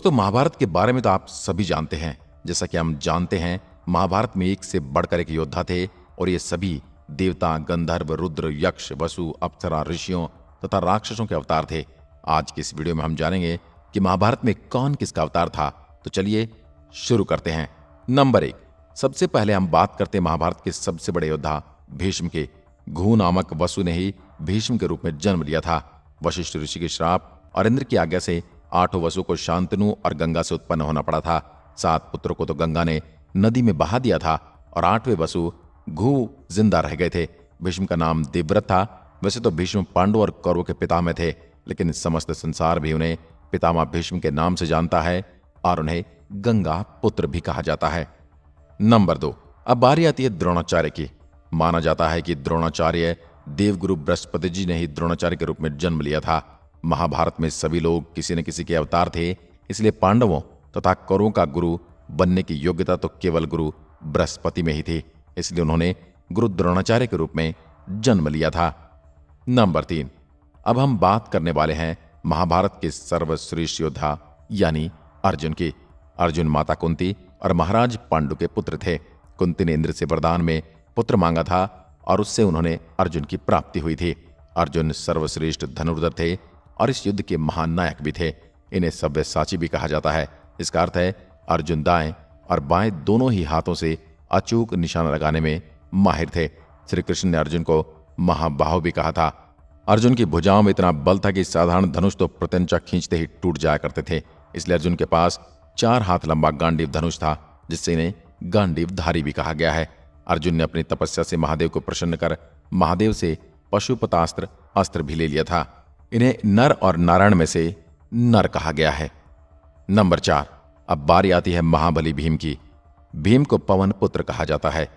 तो महाभारत के बारे में तो आप सभी जानते हैं। जैसा कि हम जानते हैं, महाभारत में एक से बढ़कर एक योद्धा थे और ये सभी देवता, गंधर्व, रुद्र, यक्ष, वसु, अप्सरा, ऋषियों तथा राक्षसों के अवतार थे। आज की इस वीडियो में हम जानेंगे कि महाभारत में कौन किसका अवतार था। तो चलिए शुरू करते हैं। नंबर 1, सबसे पहले हम बात करते हैं महाभारत के सबसे बड़े योद्धा भीष्म के। घू नामक वसु ने ही भीष्म के रूप में जन्म लिया था। वशिष्ठ ऋषि के श्राप और इंद्र की आज्ञा से 8 वसु को शांतनु और गंगा से उत्पन्न होना पड़ा था। 7 पुत्रों को तो गंगा ने नदी में बहा दिया था और 8वें वसु घू जिंदा रह गए थे। भीष्म का नाम देवव्रत था। वैसे तो भीष्म पांडव और कौरवों के पितामह थे, लेकिन समस्त संसार भी उन्हें पितामह भीष्म के नाम से जानता है और उन्हें गंगा पुत्र भी कहा जाता है। नंबर 2, अब बारी आती है द्रोणाचार्य की। माना जाता है कि द्रोणाचार्य देवगुरु बृहस्पति जी ने ही द्रोणाचार्य के रूप में जन्म लिया था। महाभारत में सभी लोग किसी न किसी के अवतार थे, इसलिए पांडवों तथा कौरवों का गुरु बनने की योग्यता तो केवल गुरु बृहस्पति में ही थी, इसलिए उन्होंने गुरु द्रोणाचार्य के रूप में जन्म लिया था। नंबर 3, अब हम बात करने वाले हैं महाभारत के सर्वश्रेष्ठ योद्धा यानी अर्जुन की। अर्जुन माता कुंती और महाराज पांडु के पुत्र थे। कुंती ने इंद्र से वरदान में पुत्र मांगा था और उससे उन्होंने अर्जुन की प्राप्ति हुई थी। अर्जुन सर्वश्रेष्ठ धनुर्धर थे और इस युद्ध के महान नायक भी थे। इन्हें सव्यसाची भी कहा जाता है। इसका अर्थ है अर्जुन दाएं और बाएं दोनों ही हाथों से अचूक निशाना लगाने में माहिर थे। श्री कृष्ण ने अर्जुन को महाबाहु भी कहा था। अर्जुन की भुजाओं में इतना बल था कि साधारण धनुष तो प्रत्यंचा खींचते ही टूट जाया करते थे। इसलिए अर्जुन के पास 4 हाथ लंबा गांडीव धनुष था, जिससे इन्हें गांडीवधारी भी कहा गया है। अर्जुन ने अपनी तपस्या से महादेव को प्रसन्न कर महादेव से पशुपतास्त्र अस्त्र भी ले लिया था। इन्हें नर और नारायण में से नर कहा गया है। नंबर 4, अब बारी आती है महाबली भीम की। भीम को पवन पुत्र कहा जाता है।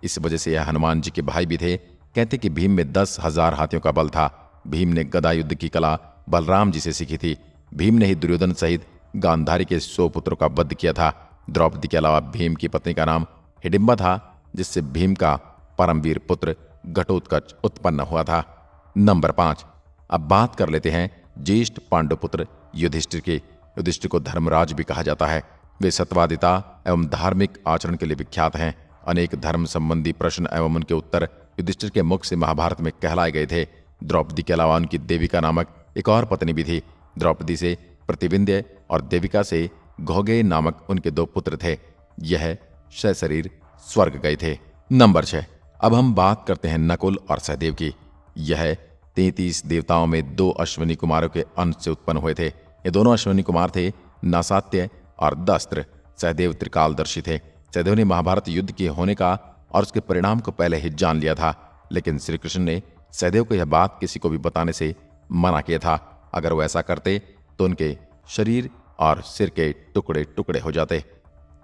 इस वजह से यह हनुमान जी के भाई भी थे। कहते कि भीम में 10,000 हाथियों का बल था। भीम ने गदा युद्ध की कला बलराम जी से सीखी थी। भीम ने ही दुर्योधन सहित गांधारी के 100 पुत्रों का वध किया था। द्रौपदी के अलावा भीम की पत्नी का नाम हिडिंबा था, जिससे भीम का परमवीर पुत्र घटोत्कच उत्पन्न हुआ था। नंबर 5, अब बात कर लेते हैं ज्येष्ठ पांडुपुत्र युधिष्ठिर की। युधिष्ठिर को धर्मराज भी कहा जाता है। वे सत्वादिता एवं धार्मिक आचरण के लिए विख्यात हैं। अनेक धर्म संबंधी प्रश्न एवं उनके उत्तर युधिष्ठिर के मुख से महाभारत में कहलाए गए थे। द्रौपदी के अलावा उनकी देविका नामक एक और पत्नी भी थी। द्रौपदी से प्रतिविंध्य और देविका से घोगे नामक उनके 2 पुत्र थे। यह सशरीर स्वर्ग गए थे। नंबर 6, अब हम बात करते हैं नकुल और सहदेव की। यह 33 देवताओं में 2 अश्विनी कुमारों के अंश से उत्पन्न हुए थे। ये दोनों अश्विनी कुमार थे नासात्य और दस्त्र। सहदेव त्रिकालदर्शी थे। सहदेव ने महाभारत युद्ध के होने का और उसके परिणाम को पहले ही जान लिया था, लेकिन श्री कृष्ण ने सहदेव को यह बात किसी को भी बताने से मना किया था। अगर वो ऐसा करते तो उनके शरीर और सिर के टुकड़े टुकड़े हो जाते।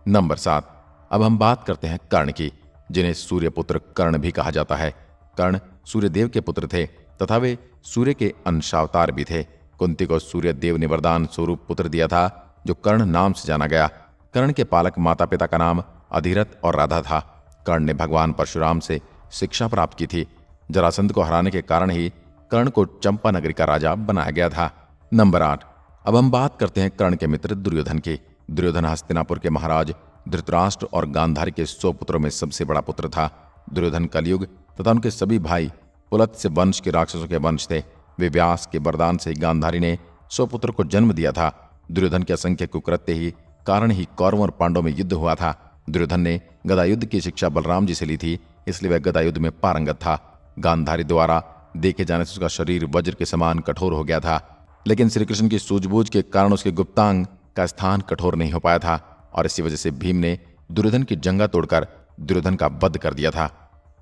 नंबर 7, अब हम बात करते हैं कर्ण की, जिन्हें सूर्यपुत्र कर्ण भी कहा जाता है। कर्ण सूर्यदेव के पुत्र थे तथा वे सूर्य के अंशावतार भी थे। कुंती को सूर्यदेव ने वरदान स्वरूप पुत्र दिया था, जो कर्ण नाम से जाना गया। कर्ण के पालक माता पिता का नाम अधिरथ और राधा था। कर्ण ने भगवान परशुराम से शिक्षा प्राप्त की थी। जरासंध को हराने के कारण ही कर्ण को चंपा नगरी का राजा बनाया गया था। नंबर 8, अब हम बात करते हैं कर्ण के मित्र दुर्योधन की। दुर्योधन हस्तिनापुर के महाराज धृतराष्ट्र और गांधारी के 100 पुत्रों में सबसे बड़ा पुत्र था। दुर्योधन कलयुग तथा उनके सभी भाई पुलत्स्य वंश के राक्षसों के वंश थे। वे व्यास के वरदान से गांधारी ने 100 पुत्र को जन्म दिया था। दुर्योधन के असंख्य कुकृत्य ही कारण ही कौरवों और पांडवों में युद्ध हुआ था। दुर्योधन ने गदायुद्ध की शिक्षा बलराम जी से ली थी, इसलिए वह गदायुद्ध में पारंगत था। गांधारी द्वारा देखे जाने से उसका शरीर वज्र के समान कठोर हो गया था, लेकिन श्रीकृष्ण की सूझबूझ के कारण उसके गुप्तांग का स्थान कठोर नहीं हो पाया था और इसी वजह से भीम ने दुर्योधन की जंगा तोड़कर दुर्योधन का वध कर दिया था।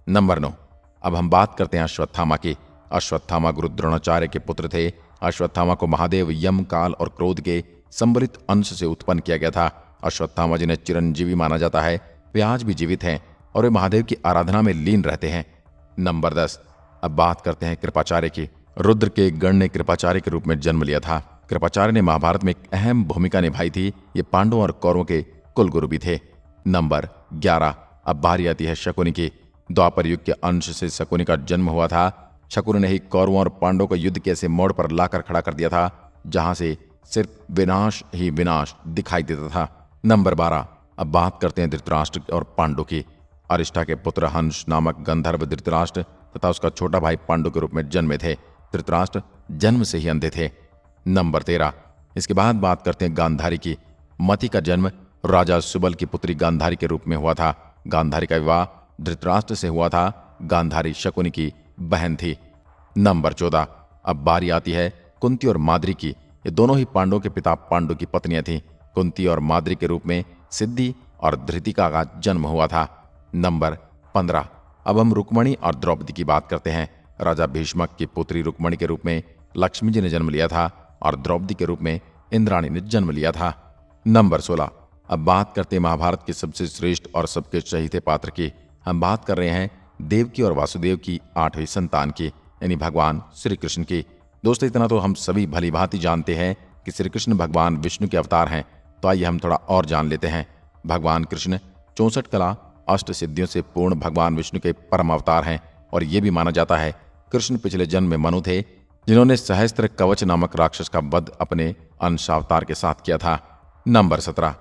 नंबर 9, अब हम बात करते हैं अश्वत्थामा की। अश्वत्थामा गुरु द्रोणाचार्य के पुत्र थे। अश्वत्थामा को महादेव यम, काल और क्रोध के संबलित अंश से उत्पन्न किया गया था। अश्वत्थामा जिन्हें चिरंजीवी माना जाता है, वे आज भी जीवित हैं और वे महादेव की आराधना में लीन रहते हैं। नंबर 10, अब बात करते हैं कृपाचार्य की। रुद्र के गण ने कृपाचार्य के रूप में जन्म लिया था। कृपाचार्य ने महाभारत में एक अहम भूमिका निभाई थी। ये पांडवों और कौरवों के कुलगुरु भी थे। नंबर 11, अब बारी आती है शकुनी की। द्वापर युग के अंश से शकुनी का जन्म हुआ था। शकुनी ने ही कौरवों और पांडवों को युद्ध के ऐसे मोड़ पर लाकर खड़ा कर दिया था जहां से सिर्फ विनाश ही विनाश दिखाई देता था। नंबर 12। अब बात करते हैं धृतराष्ट्र और पांडु की। अरिष्ठा के पुत्र हंस नामक गंधर्व धृतराष्ट्र तथा उसका छोटा भाई पांडु के रूप में जन्मे थे। धृतराष्ट्र जन्म से ही अंधे थे। नंबर 13। इसके बाद बात करते हैं गांधारी की। मति का जन्म राजा सुबल की पुत्री गांधारी के रूप में हुआ था। गांधारी का विवाह धृतराष्ट्र से हुआ था। गांधारी शकुनी की बहन थी। नंबर 14। अब बारी आती है कुंती और माद्री की। ये दोनों ही पांडवों के पिता पांडु की पत्नियां थीं। कुंती और माद्री के रूप में सिद्धि और धृतिका का जन्म हुआ था। नंबर 15। अब हम रुक्मणी और द्रौपदी की बात करते हैं। राजा भीष्मक की पुत्री रुक्मणी के रूप में लक्ष्मी जी ने जन्म लिया था और द्रौपदी के रूप में इंद्राणी ने जन्म लिया था। नंबर 16। अब बात करते हैं महाभारत के सबसे श्रेष्ठ और सबके चहीते पात्र की। हम बात कर रहे हैं देवकी और वासुदेव की 8वीं संतान की, यानी भगवान श्री कृष्ण की। दोस्तों, इतना तो हम सभी भली भांति जानते हैं कि श्री कृष्ण भगवान विष्णु के अवतार हैं। तो आइए हम थोड़ा और जान लेते हैं। भगवान कृष्ण 64 कला अष्ट सिद्धियों से पूर्ण भगवान विष्णु के परम अवतार हैं और ये भी माना जाता है कृष्ण पिछले जन्म में मनु थे, जिन्होंने सहस्त्र कवच नामक राक्षस का वध अपने अंशावतार के साथ किया था। नंबर 17।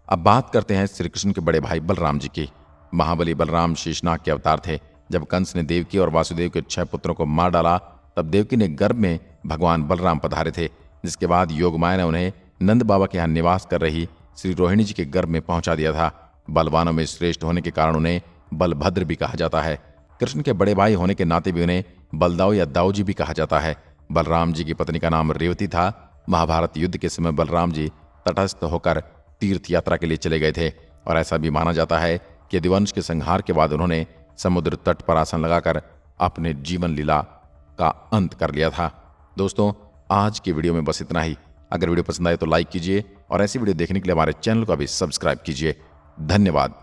अब बात करते हैं श्री कृष्ण के बड़े भाई बलराम जी की। महाबली बलराम शेषनाग के अवतार थे। जब कंस ने देवकी और वासुदेव के 6 पुत्रों को मार डाला, तब देवकी ने गर्भ में भगवान बलराम पधारे थे, जिसके बाद योगमाया ने उन्हें नंद बाबा के यहाँ निवास कर रही श्री रोहिणी जी के गर्भ में पहुंचा दिया था। बलवानों में श्रेष्ठ होने के कारण उन्हें बलभद्र भी कहा जाता है। कृष्ण के बड़े भाई होने के नाते भी उन्हें बलदाऊ या दाऊ जी भी कहा जाता है। बलराम जी की पत्नी का नाम रेवती था। महाभारत युद्ध के समय बलराम जी तटस्थ होकर तीर्थ यात्रा के लिए चले गए थे और ऐसा भी माना जाता है कि यदुवंश के संहार के बाद उन्होंने समुद्र तट पर आसन लगाकर अपने जीवन लीला का अंत कर लिया था। दोस्तों, आज की वीडियो में बस इतना ही। अगर वीडियो पसंद आए तो लाइक कीजिए और ऐसी वीडियो देखने के लिए हमारे चैनल को भी सब्सक्राइब कीजिए। धन्यवाद।